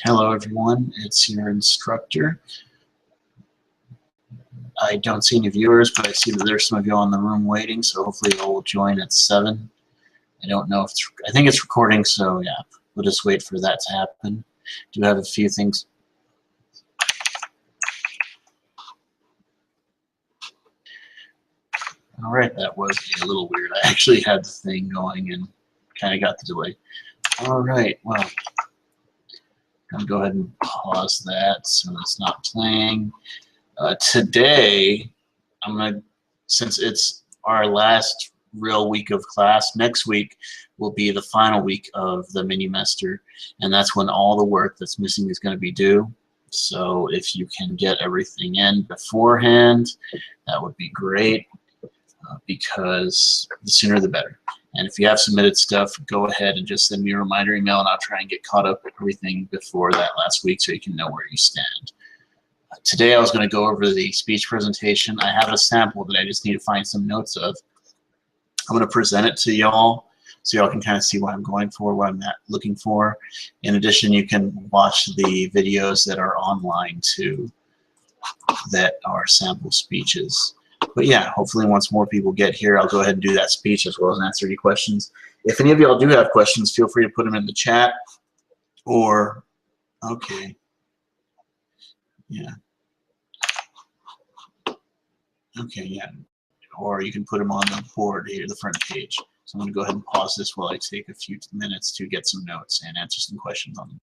Hello everyone, it's your instructor. I don't see any viewers, but I see that there's some of you all in the room waiting, so hopefully you'll join at 7. I don't know if I think it's recording, so yeah, we'll just wait for that to happen. Do have a few things. Alright, that was a little weird. I actually had the thing going and kind of got the delay. Alright, well, I'm going to go ahead and pause that so it's not playing. Today, I'm going to, since it's our last real week of class, next week will be the final week of the mini-mester, and that's when all the work that's missing is going to be due. So if you can get everything in beforehand, that would be great, because the sooner the better. And if you have submitted stuff, go ahead and just send me a reminder email, and I'll try and get caught up with everything before that last week so you can know where you stand. Today I was going to go over the speech presentation. I have a sample that I just need to find some notes of. I'm going to present it to y'all so y'all can kind of see what I'm going for, what I'm looking for. In addition, you can watch the videos that are online too that are sample speeches. But yeah, hopefully once more people get here, I'll go ahead and do that speech as well as answer any questions. If any of y'all do have questions, feel free to put them in the chat or, okay, yeah. Okay, yeah. Or you can put them on the board here, the front page. So I'm going to go ahead and pause this while I take a few minutes to get some notes and answer some questions on them.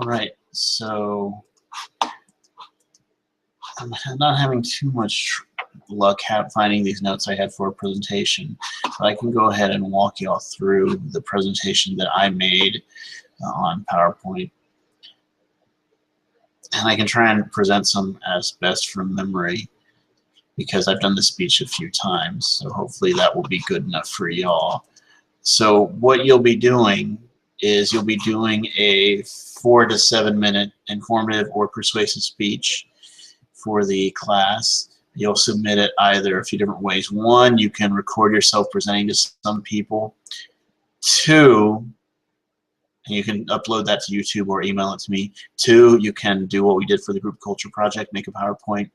All right, so I'm not having too much luck finding these notes I had for a presentation, but I can go ahead and walk y'all through the presentation that I made on PowerPoint. And I can try and present some as best from memory because I've done the speech a few times, so hopefully that will be good enough for y'all. So what you'll be doing is you'll be doing a 4 to 7 minute informative or persuasive speech for the class. You'll submit it either a few different ways. 1, you can record yourself presenting to some people. 2, and you can upload that to YouTube or email it to me. 2, you can do what we did for the group culture project, make a PowerPoint,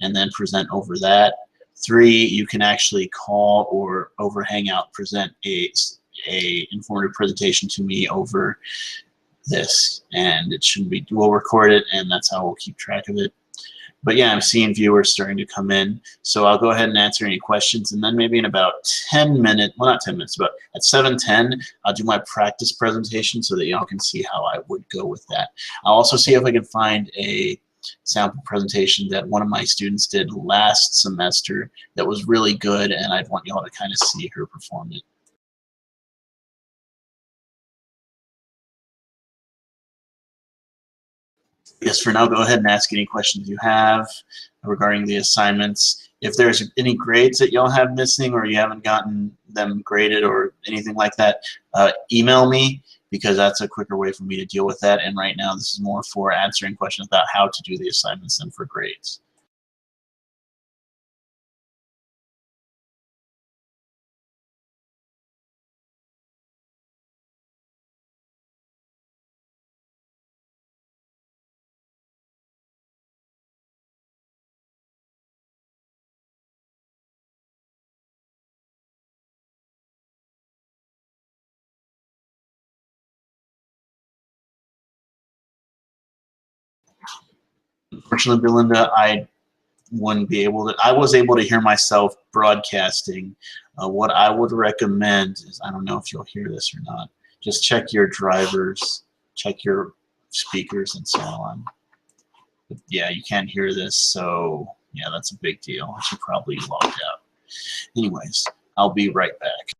and then present over that. 3, you can actually call or over Hangout present a informative presentation to me over this, and it shouldn't be, we'll record it, and that's how we'll keep track of it. But yeah, I'm seeing viewers starting to come in, so I'll go ahead and answer any questions, and then maybe in about 10 minutes, well, not 10 minutes, but at 7:10, I'll do my practice presentation so that y'all can see how I would go with that. I'll also see if I can find a sample presentation that one of my students did last semester that was really good, and I'd want y'all to kind of see her perform it. Yes, for now, go ahead and ask any questions you have regarding the assignments. If there's any grades that y'all have missing or you haven't gotten them graded or anything like that, email me, because that's a quicker way for me to deal with that. And right now this is more for answering questions about how to do the assignments than for grades. Unfortunately, Belinda, I wouldn't be able to. I was able to hear myself broadcasting. What I would recommend is, I don't know if you'll hear this or not, just check your drivers, check your speakers and so on. But yeah, you can't hear this, so yeah, that's a big deal. I should probably log out. Anyways, I'll be right back.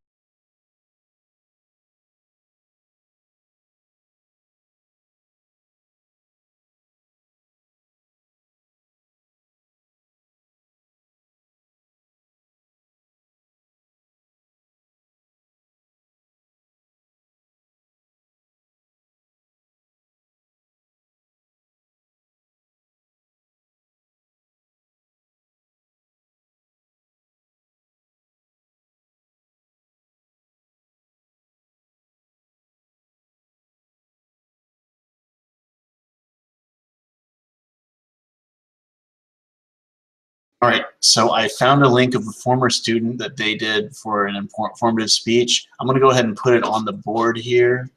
All right, so I found a link of a former student that they did for an informative speech. I'm going to go ahead and put it on the board here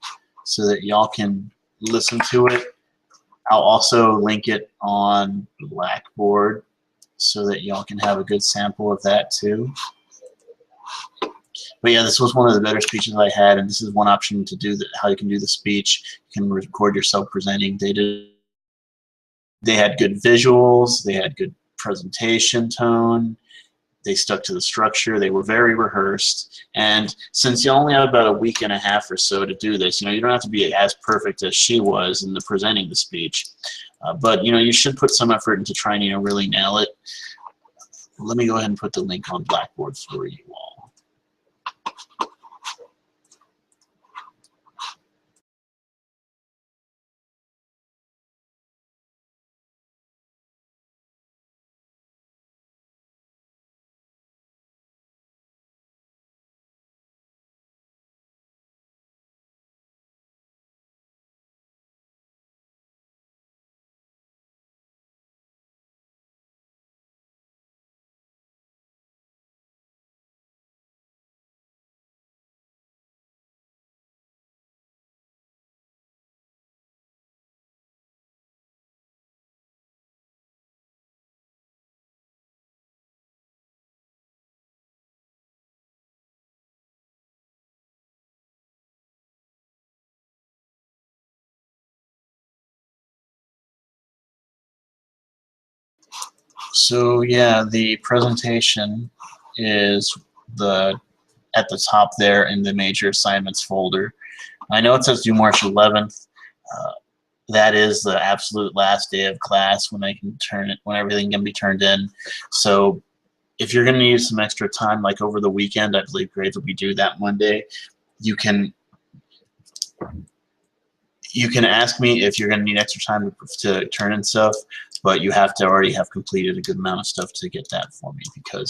so that y'all can listen to it. I'll also link it on Blackboard so that y'all can have a good sample of that too. But yeah, this was one of the better speeches I had, and this is one option to do how you can do the speech. You can record yourself presenting. They had good visuals, they had good presentation tone, they stuck to the structure, they were very rehearsed, and since you only have about a week and a half or so to do this, you don't have to be as perfect as she was in the presenting the speech, but you should put some effort into trying to really nail it. Let me go ahead and put the link on Blackboard for you all. So yeah, the presentation is at the top there in the major assignments folder. I know it says due March 11th. That is the absolute last day of class when everything can be turned in. So if you're going to use some extra time, like over the weekend, I believe grades will be due that Monday. You can ask me if you're going to need extra time to turn in stuff, but you have to already have completed a good amount of stuff to get that for me, because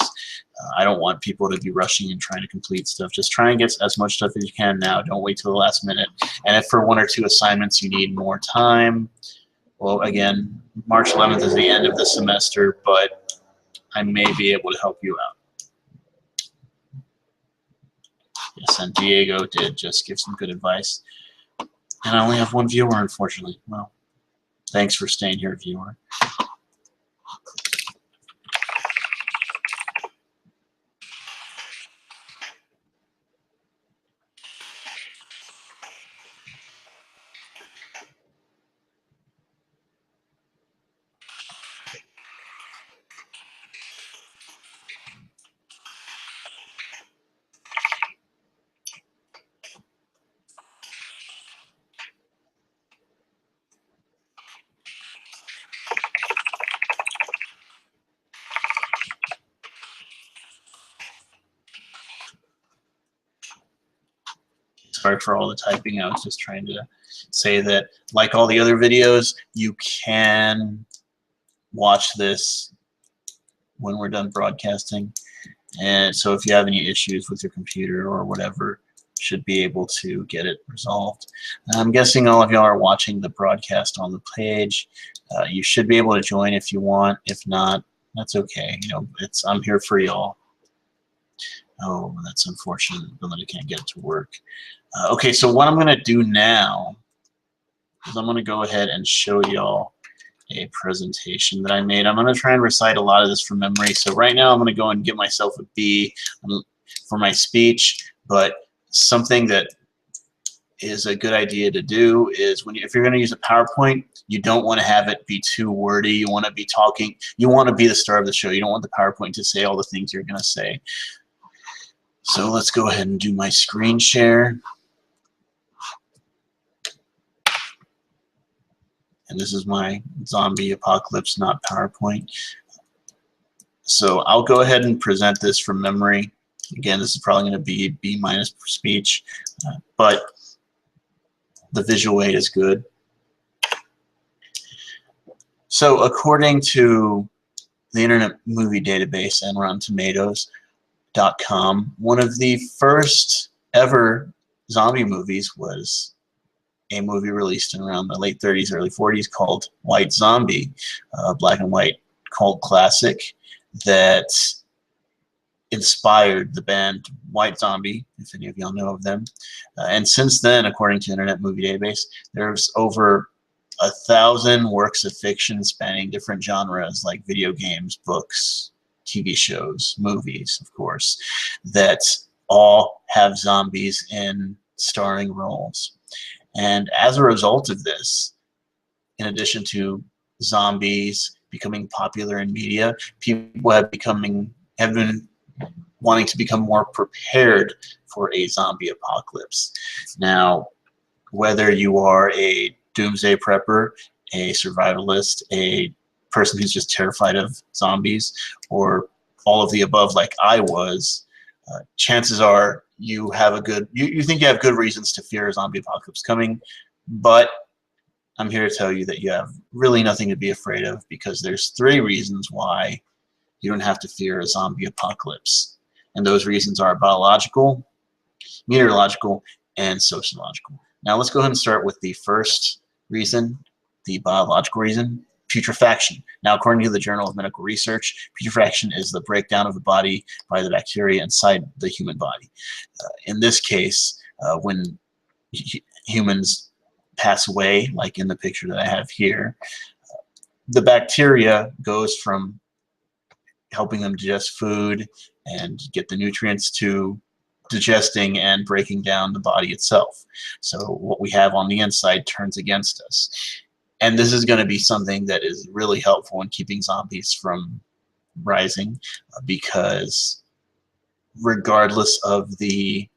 I don't want people to be rushing and trying to complete stuff. Just try and get as much stuff as you can now. Don't wait till the last minute. And if for one or two assignments you need more time, well, again, March 11th is the end of the semester, but I may be able to help you out. Yes, and Diego did just give some good advice. And I only have one viewer, unfortunately. Well, thanks for staying here, viewer. Sorry for all the typing. I was just trying to say that, like all the other videos, you can watch this when we're done broadcasting. And so if you have any issues with your computer or whatever, should be able to get it resolved. I'm guessing all of y'all are watching the broadcast on the page. You should be able to join if you want. If not, that's okay. You know, I'm here for y'all. Oh, that's unfortunate that I can't get it to work. Okay, so what I'm going to do now is I'm going to go ahead and show y'all a presentation that I made. I'm going to try and recite a lot of this from memory. So right now I'm going to go and get myself a B for my speech, but something that is a good idea to do is if you're going to use a PowerPoint, you don't want to have it be too wordy. You want to be talking. You want to be the star of the show. You don't want the PowerPoint to say all the things you're going to say. So let's go ahead and do my screen share. And this is my zombie apocalypse, not PowerPoint. So I'll go ahead and present this from memory. Again, this is probably going to be B- for speech, but the visual aid is good. So according to the Internet Movie Database and RottenTomatoes.com, one of the first ever zombie movies was a movie released in around the late 30s, early 40s called White Zombie, a black and white cult classic that inspired the band White Zombie, if any of y'all know of them. And since then, according to Internet Movie Database, there's over 1,000 works of fiction spanning different genres like video games, books, TV shows, movies, of course, that all have zombies in starring roles. And as a result of this, in addition to zombies becoming popular in media, people have been wanting to become more prepared for a zombie apocalypse. Now, whether you are a doomsday prepper, a survivalist, a person who's just terrified of zombies, or all of the above like I was, chances are you have you think you have good reasons to fear a zombie apocalypse coming, but I'm here to tell you that you have really nothing to be afraid of, because there's 3 reasons why you don't have to fear a zombie apocalypse. And those reasons are biological, meteorological, and sociological. Now let's go ahead and start with the first reason, the biological reason, putrefaction. Now, according to the Journal of Medical Research, putrefaction is the breakdown of the body by the bacteria inside the human body. In this case, when humans pass away, like in the picture that I have here, the bacteria goes from helping them digest food and get the nutrients to digesting and breaking down the body itself. So what we have on the inside turns against us. And this is going to be something that is really helpful in keeping zombies from rising, because regardless of the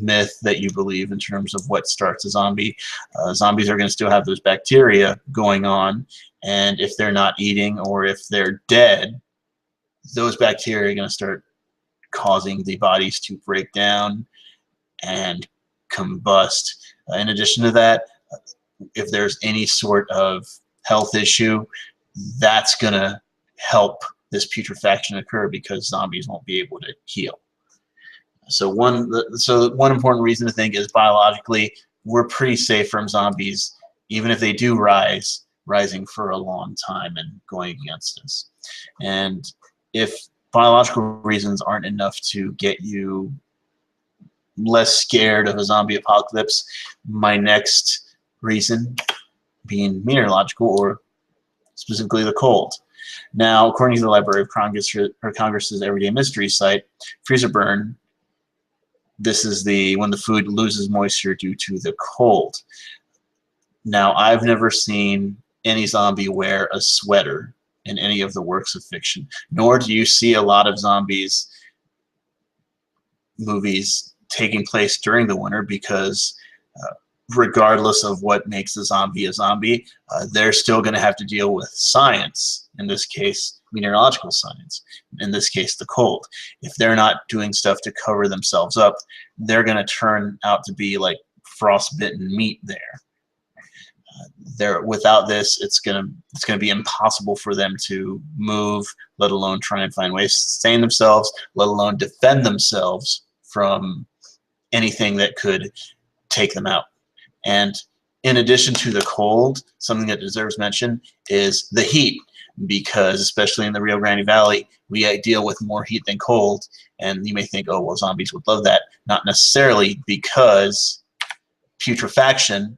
myth that you believe in terms of what starts a zombie, zombies are going to still have those bacteria going on, and if they're not eating or if they're dead, those bacteria are going to start causing the bodies to break down and combust. In addition to that, if there's any sort of health issue, that's going to help this putrefaction occur, because zombies won't be able to heal. So one important reason to think is biologically, we're pretty safe from zombies, even if they do rising for a long time and going against us. And if biological reasons aren't enough to get you less scared of a zombie apocalypse, my next reason being meteorological, or specifically the cold. Now, according to the Library of Congress's Everyday Mysteries site, freezer burn, this is when the food loses moisture due to the cold. Now, I've never seen any zombie wear a sweater in any of the works of fiction, nor do you see a lot of zombies movies taking place during the winter, because regardless of what makes a zombie, they're still going to have to deal with science, in this case, meteorological science, in this case, the cold. If they're not doing stuff to cover themselves up, they're going to turn out to be like frostbitten meat there. Without this, it's gonna be impossible for them to move, let alone try and find ways to sustain themselves, let alone defend themselves from anything that could take them out. And in addition to the cold, something that deserves mention is the heat, because especially in the Rio Grande Valley, we deal with more heat than cold. And you may think, oh, well, zombies would love that. Not necessarily, because putrefaction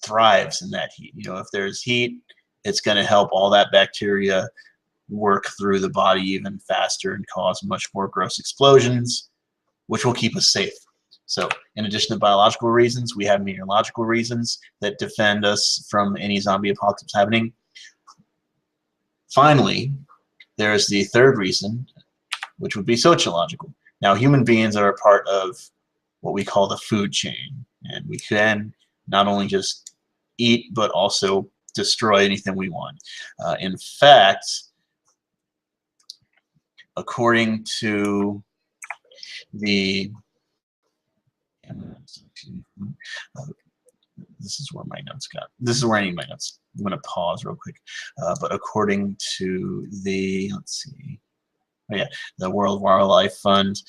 thrives in that heat. You know, if there's heat, it's going to help all that bacteria work through the body even faster and cause much more gross explosions, which will keep us safe. So in addition to biological reasons, we have meteorological reasons that defend us from any zombie apocalypse happening. Finally, there's the third reason, which would be sociological. Now, human beings are a part of what we call the food chain, and we can not only just eat, but also destroy anything we want. In fact, according to the this is where my notes got. This is where I need my notes. I'm going to pause real quick. But according to the, let's see, oh yeah, the World Wildlife Fund,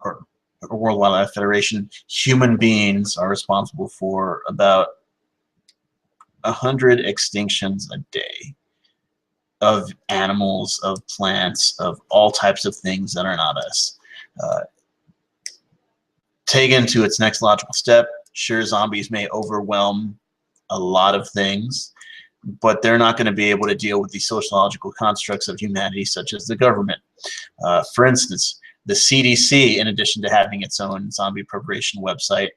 or World Wildlife Federation, human beings are responsible for about 100 extinctions a day of animals, of plants, of all types of things that are not us. Taken to its next logical step, sure, zombies may overwhelm a lot of things, but they're not going to be able to deal with the sociological constructs of humanity, such as the government. For instance, the CDC, in addition to having its own zombie preparation website,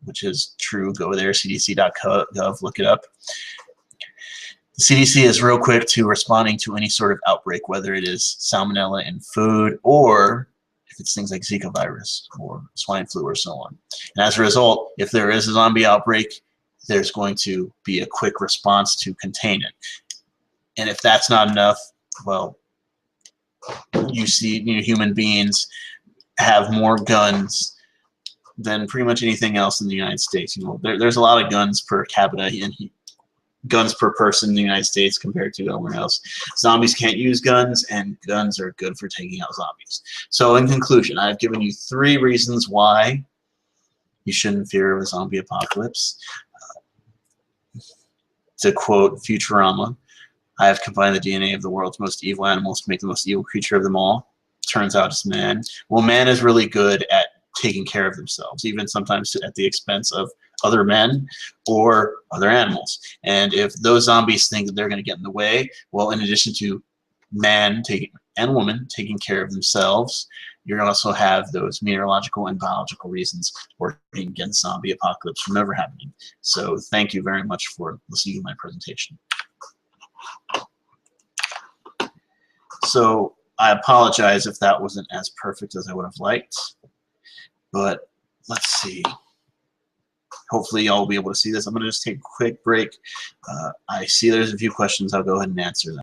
which is true, go there, cdc.gov, look it up. The CDC is real quick to responding to any sort of outbreak, whether it is salmonella in food or if it's things like Zika virus or swine flu or so on. And as a result, if there is a zombie outbreak, there's going to be a quick response to contain it. And if that's not enough, well, you see, human beings have more guns than pretty much anything else in the United States. There's a lot of guns per capita and guns per person in the United States compared to everywhere else. Zombies can't use guns, and guns are good for taking out zombies. So in conclusion, I've given you 3 reasons why you shouldn't fear of a zombie apocalypse. To quote Futurama, I have combined the DNA of the world's most evil animals to make the most evil creature of them all. Turns out it's man. Well, man is really good at taking care of themselves, even sometimes at the expense of other men or other animals. And if those zombies think that they're going to get in the way, well, in addition to man and woman taking care of themselves, you also have those meteorological and biological reasons working against zombie apocalypse from ever happening. So thank you very much for listening to my presentation. So I apologize if that wasn't as perfect as I would have liked, but let's see. Hopefully y'all will be able to see this. I'm going to just take a quick break. I see there's a few questions. I'll go ahead and answer them.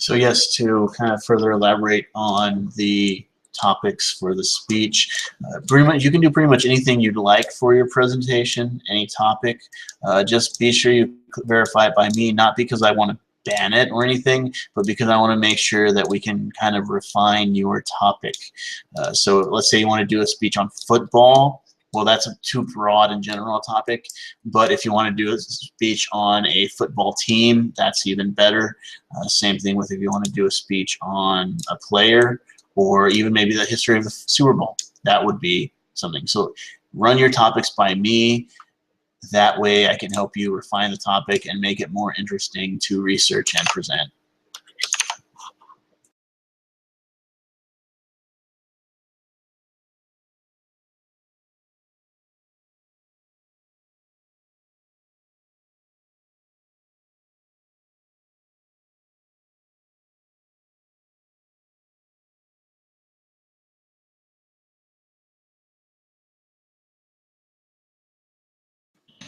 So yes, to kind of further elaborate on the topics for the speech, pretty much you can do pretty much anything you'd like for your presentation, any topic. Just be sure you verify it by me, not because I want to ban it or anything, but because I want to make sure that we can kind of refine your topic. So let's say you want to do a speech on football. Well, that's a too broad and general topic, but if you want to do a speech on a football team, that's even better. Same thing with if you want to do a speech on a player or even maybe the history of the Super Bowl. That would be something. So run your topics by me. That way I can help you refine the topic and make it more interesting to research and present.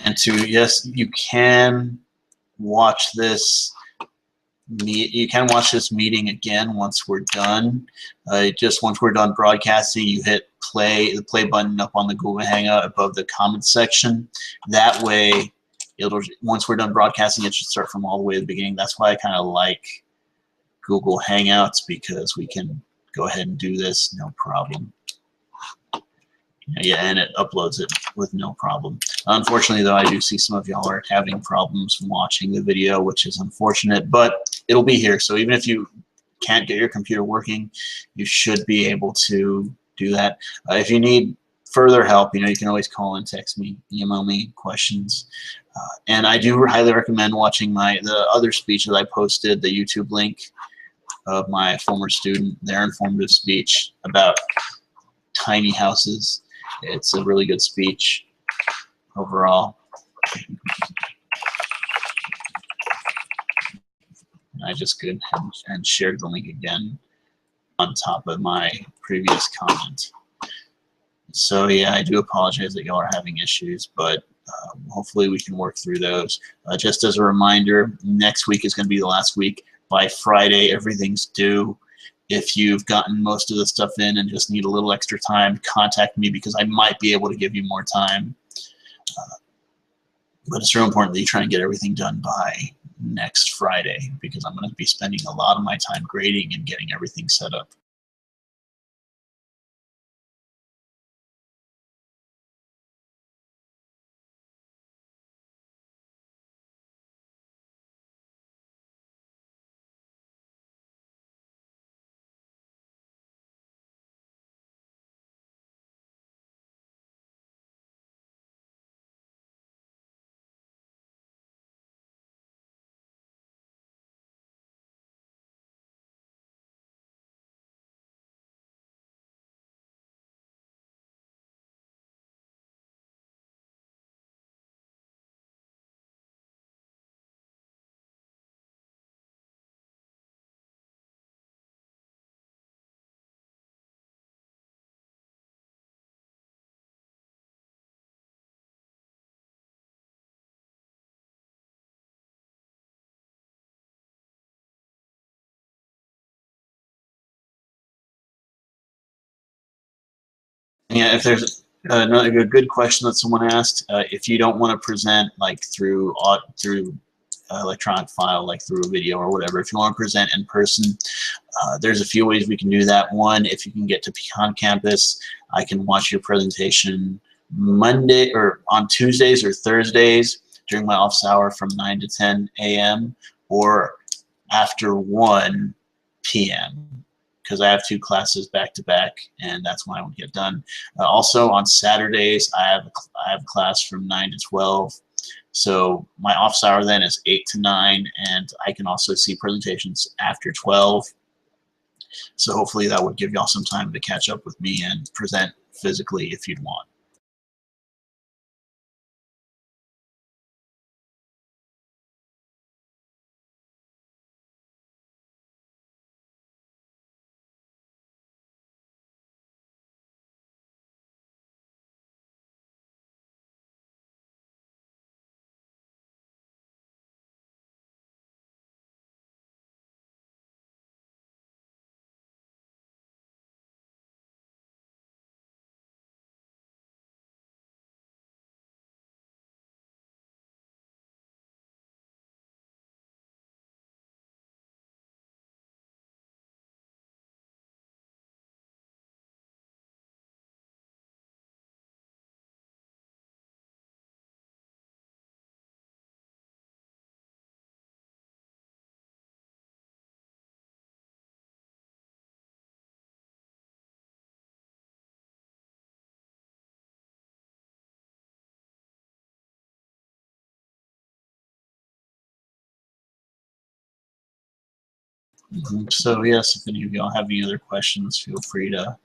And to, yes, you can watch this you can watch this meeting again once we're done. Just once we're done broadcasting, you hit play, the play button up on the Google Hangout above the comments section. That way, once we're done broadcasting, it should start from all the way at the beginning. That's why I kind of like Google Hangouts, because we can go ahead and do this no problem. Yeah, and it uploads it with no problem. Unfortunately, though, I do see some of y'all are having problems watching the video, which is unfortunate, but it'll be here. So even if you can't get your computer working, you should be able to do that. If you need further help, you can always call and text me, email me questions. And I do highly recommend watching the other speech that I posted, the YouTube link of my former student, their informative speech about tiny houses. It's a really good speech overall. I just could and shared the link again on top of my previous comment. So yeah, I do apologize that y'all are having issues, but hopefully we can work through those. Just as a reminder, next week is going to be the last week. By Friday, everything's due. If you've gotten most of the stuff in and just need a little extra time, contact me, because I might be able to give you more time. But it's real important that you try and get everything done by next Friday, because I'm going to be spending a lot of my time grading and getting everything set up. Yeah, if there's another good question that someone asked, if you don't want to present like through electronic file, like through a video or whatever, if you want to present in person, there's a few ways we can do that. One, if you can get to Pecan Campus, I can watch your presentation Monday or on Tuesdays or Thursdays during my office hour from 9 to 10 a.m. or after 1 p.m. because I have 2 classes back to back, and that's when I would get done. Also on Saturdays, I have a class from 9 to 12. So my office hour then is 8 to 9, and I can also see presentations after 12. So hopefully that would give y'all some time to catch up with me and present physically if you'd want. So yes, if any of y'all have any other questions, feel free to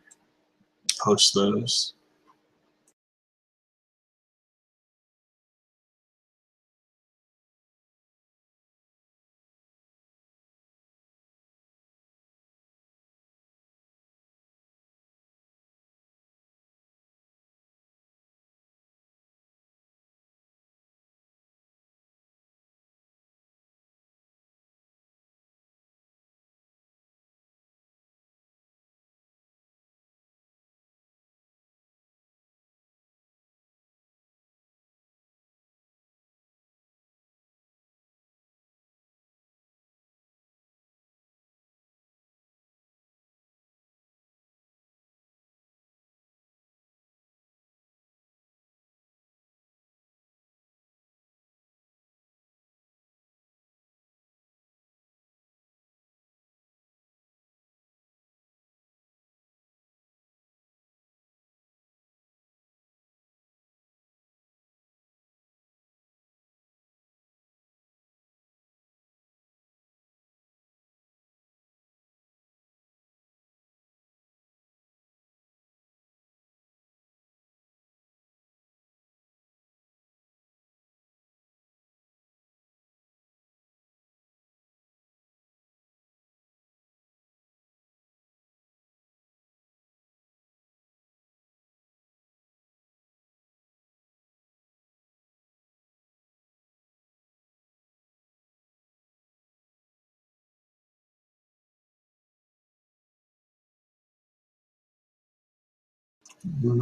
post those.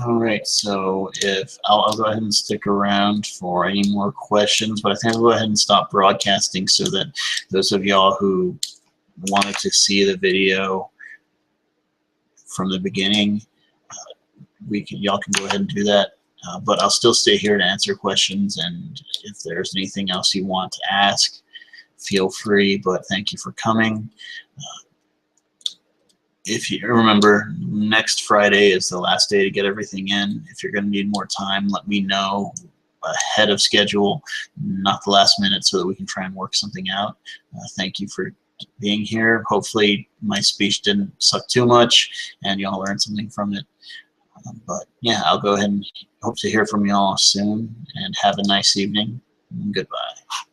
All right, so if I'll go ahead and stick around for any more questions, but I think I'll go ahead and stop broadcasting so that those of y'all who wanted to see the video from the beginning, y'all can go ahead and do that. But I'll still stay here to answer questions, and if there's anything else you want to ask, feel free. But thank you for coming. If you remember, next Friday is the last day to get everything in. If you're going to need more time, let me know ahead of schedule, not the last minute, so that we can try and work something out. Thank you for being here. Hopefully my speech didn't suck too much and y'all learned something from it. But yeah, I'll go ahead and hope to hear from y'all soon, and have a nice evening. Goodbye.